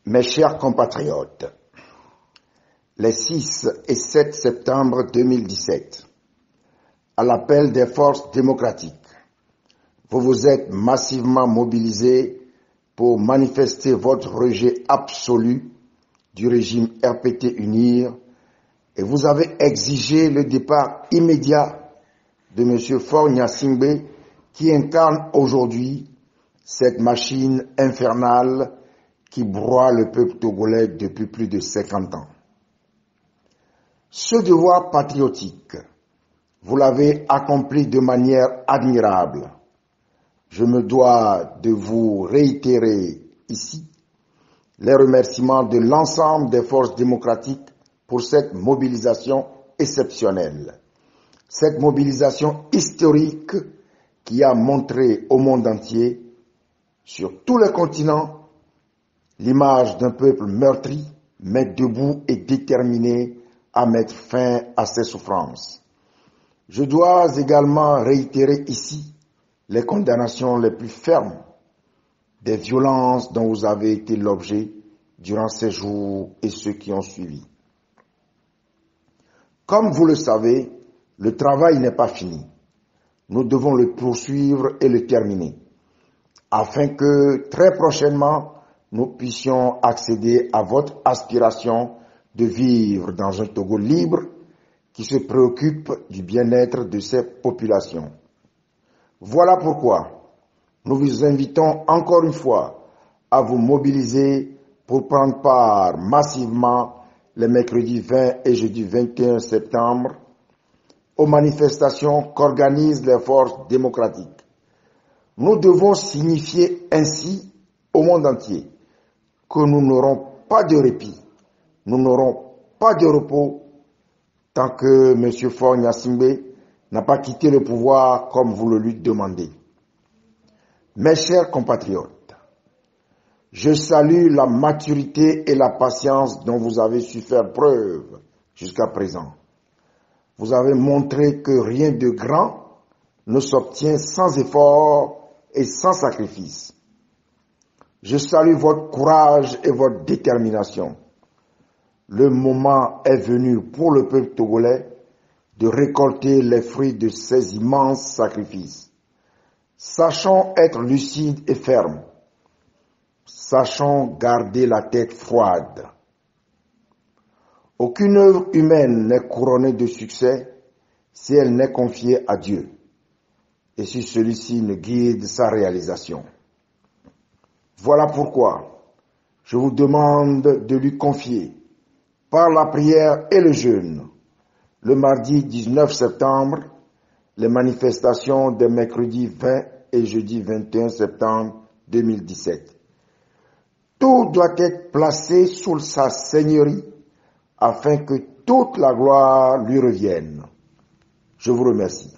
Mes chers compatriotes, les 6 et 7 septembre 2017, à l'appel des forces démocratiques, vous vous êtes massivement mobilisés pour manifester votre rejet absolu du régime RPT-UNIR et vous avez exigé le départ immédiat de M. Faure Gnassingbé qui incarne aujourd'hui cette machine infernale qui broie le peuple togolais depuis plus de 50 ans. Ce devoir patriotique, vous l'avez accompli de manière admirable. Je me dois de vous réitérer ici les remerciements de l'ensemble des forces démocratiques pour cette mobilisation exceptionnelle. Cette mobilisation historique qui a montré au monde entier, sur tous les continents, l'image d'un peuple meurtri, mais debout et déterminé à mettre fin à ses souffrances. Je dois également réitérer ici les condamnations les plus fermes des violences dont vous avez été l'objet durant ces jours et ceux qui ont suivi. Comme vous le savez, le travail n'est pas fini. Nous devons le poursuivre et le terminer, afin que très prochainement, nous puissions accéder à votre aspiration de vivre dans un Togo libre qui se préoccupe du bien-être de ses populations. Voilà pourquoi nous vous invitons encore une fois à vous mobiliser pour prendre part massivement les mercredis 20 et jeudi 21 septembre aux manifestations qu'organisent les forces démocratiques. Nous devons signifier ainsi au monde entier que nous n'aurons pas de répit, nous n'aurons pas de repos tant que M. Faure Gnassingbé n'a pas quitté le pouvoir comme vous le lui demandez. Mes chers compatriotes, je salue la maturité et la patience dont vous avez su faire preuve jusqu'à présent. Vous avez montré que rien de grand ne s'obtient sans effort et sans sacrifice. Je salue votre courage et votre détermination. Le moment est venu pour le peuple togolais de récolter les fruits de ces immenses sacrifices. Sachons être lucides et fermes. Sachons garder la tête froide. Aucune œuvre humaine n'est couronnée de succès si elle n'est confiée à Dieu et si celui-ci ne guide sa réalisation. Voilà pourquoi je vous demande de lui confier, par la prière et le jeûne, le mardi 19 septembre, les manifestations des mercredis 20 et jeudi 21 septembre 2017. Tout doit être placé sous sa seigneurie afin que toute la gloire lui revienne. Je vous remercie.